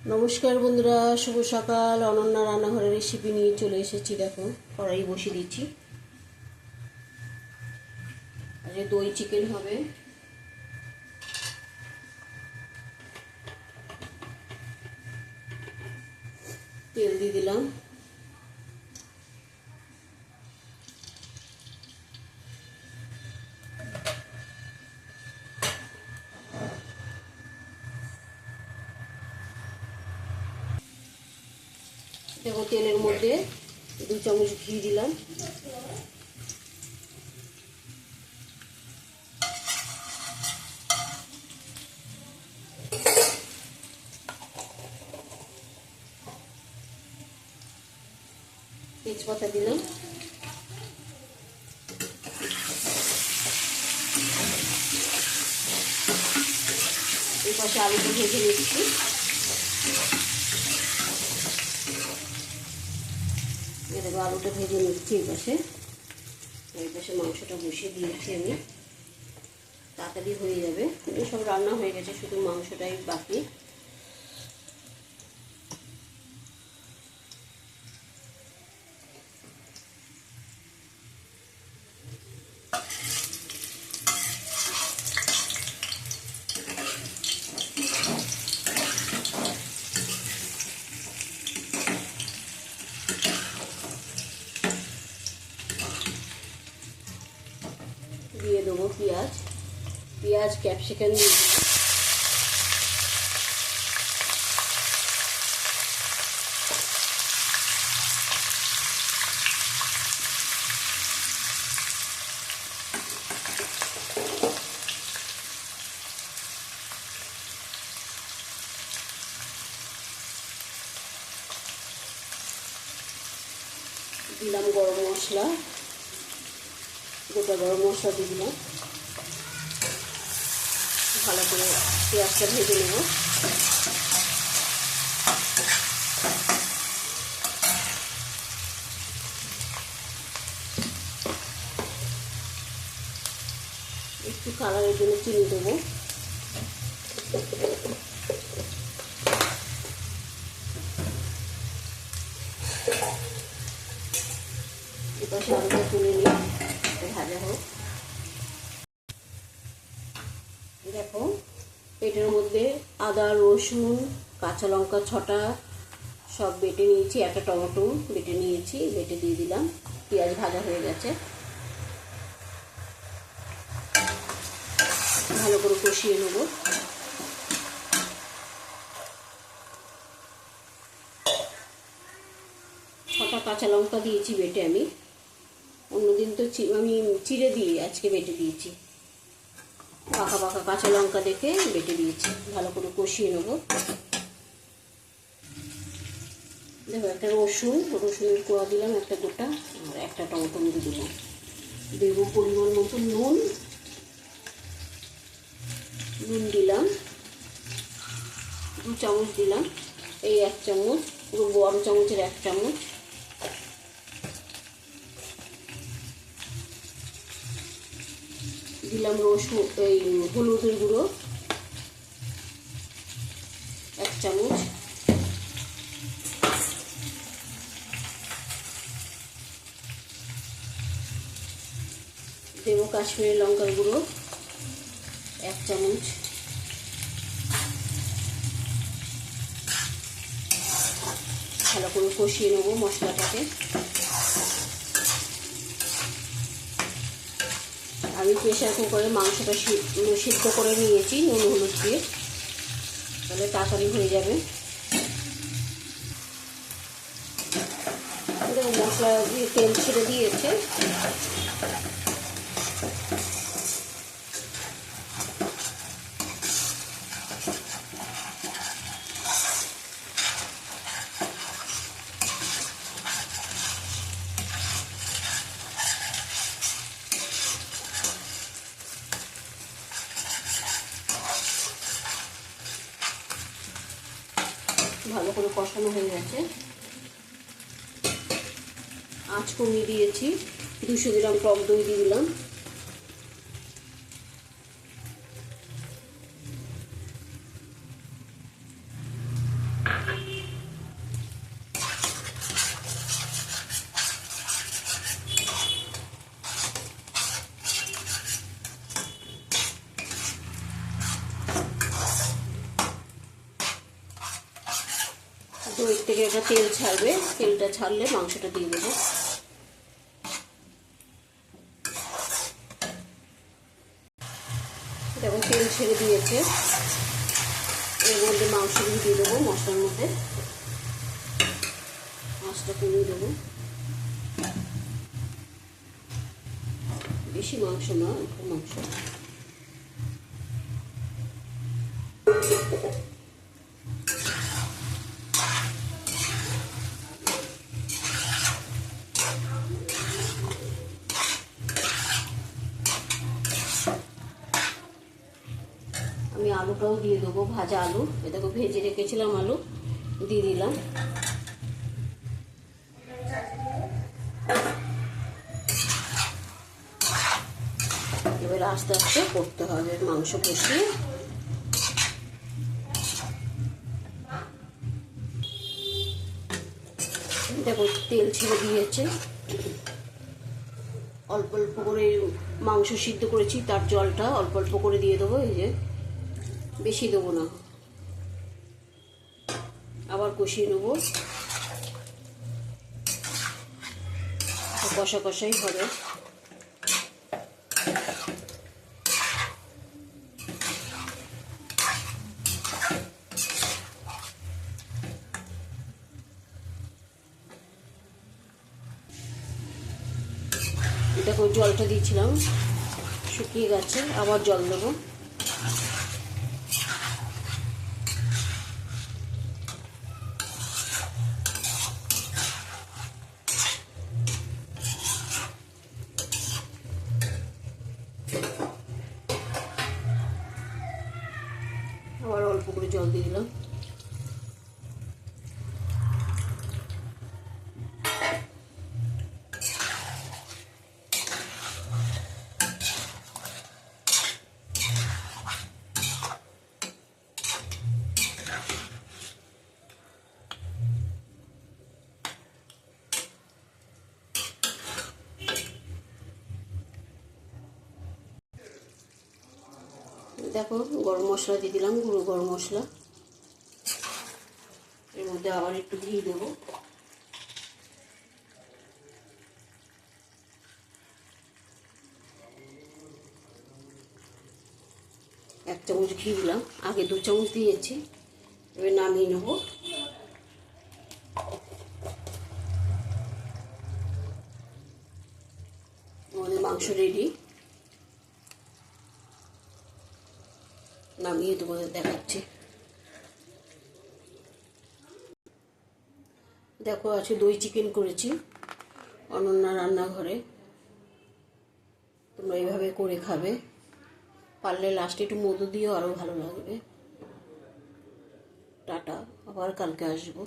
নমস্কার বন্ধুরা, শুভ সকাল। অনন্যা রান্নাঘরের রেসিপি নিয়ে চলে এসেছি। দেখো, কড়াই বসিয়ে দিচ্ছি। আজ দই চিকেন হবে। তেল দিয়ে দিলাম। দেখো, তেলের মধ্যে 2 চামচ ঘি দিলাম। তেজপাতা দিলাম। এই পাশে আলুটা ভেজে নিচ্ছি। দেখো, আলুটা ভেজে নিচ্ছি। এই পাশে মাংসটা বসিয়ে দিয়েছি আমি। তাড়াতাড়ি হয়ে যাবে। সব রান্না হয়ে গেছে, শুধু মাংসটাই বাকি। দিয়ে দেবো পেঁয়াজ ক্যাপসিকাম দিয়ে দিলাম গরম মশলা, গোটা গরম মশলা দিয়ে দিলাম। ভালো করে পেঁয়াজটা ভেজে নেব। একটু কালারের জন্য চিনি দেবো। এপাশে আলুটা তুলে নিই, ভাজা হোক। দেখো, এটার মধ্যে আদা, রসুন, কাঁচা লঙ্কা 6টা সব বেটে নিয়েছি। একটা টমেটো বেটে নিয়েছি, বেটে দিয়ে দিলাম। পেঁয়াজ ভাজা হয়ে গেছে। ভালো করে কষিয়ে নেব। ছটা কাঁচা লঙ্কা দিয়েছি বেটে আমি। অন্যদিন তো আমি চিড়ে দিয়ে, আজকে বেটে দিয়েছি। পাকা পাকা কাঁচা লঙ্কা দেখে বেটে দিয়েছি। ভালো করে কষিয়ে নেব। দেখো, একটা রসুনের কোয়া দিলাম, একটা গোটা, আর একটা টমেটো দিয়ে দেবো। দেবো পরিমাণ মতো নুন দিলাম। 2 চামচ দিলাম। এই 1 চামচ, পুরো বড় চামচের 1 চামচ। দিলাম হলুদের গুঁড়ো 1 চামচ। দেবো কাশ্মীরি লঙ্কার গুঁড়ো 1 চামচ। ভালো করে কষিয়ে নেব মশলাটাকে। আমি প্রেসার কুকারে মাংসটা সিদ্ধ করে নিয়েছি নুন হলুদ দিয়ে, তাহলে তাড়াতাড়ি হয়ে যাবে। মশলা দিয়ে তেল ছেড়ে দিয়েছে। ভালো করে কষানো হয়ে গেছে। আঁচ কমিয়ে দিয়েছি। 200 গ্রাম টক দই দিয়ে দিলাম। তো এর থেকে একটা তেল ছাড়বে, তেলটা ছাড়লে মাংসটা দিয়ে দেবো। দেখো তেল ছেড়ে দিয়েছে, এর মধ্যে মাংসগুলো দিয়ে দেবো, মশলার মধ্যে মাছটা কমিয়ে দেবো। বেশি মাংস না, একটু মাংস। আমি আলুটাও দিয়ে দেবো, ভাজা আলু, এটাকে ভেজে রেখেছিলাম, আলু দিয়ে দিলাম। এবার আস্তে আস্তে করতে হবে, মাংস কষিয়ে। দেখো তেল ছেড়ে দিয়েছে, অল্প অল্প করে মাংস সিদ্ধ করেছি, তার জলটা অল্প অল্প করে দিয়ে দেবো। এই যে বেশি দেবো না, আবার কষিয়ে নেবো, কষা কষাই হবে। দেখো জলটা দিয়েছিলাম, শুকিয়ে গেছে, আবার জল দেবো। আবার অল্প করে জল দিয়ে দিলাম। দেখো গরম মশলা দিয়ে দিলাম, গুঁড়ো গরম মশলা। এর মধ্যে আবার একটু ঘি দেবো, এক চামচ ঘি দিলাম, আগে 2 চামচ দিয়েছি। এবার নামিয়ে নেব। আমাদের মাংস রেডি, নামিয়ে তোমাদের দেখাচ্ছি। দেখো আজকে দই চিকেন করেছি অনন্যা রান্নাঘরে, তোমরা এইভাবে করে খাবে, পারলে লাস্টে একটু মধু দিও, আরও ভালো লাগবে। টাটা, আবার কালকে আসবো।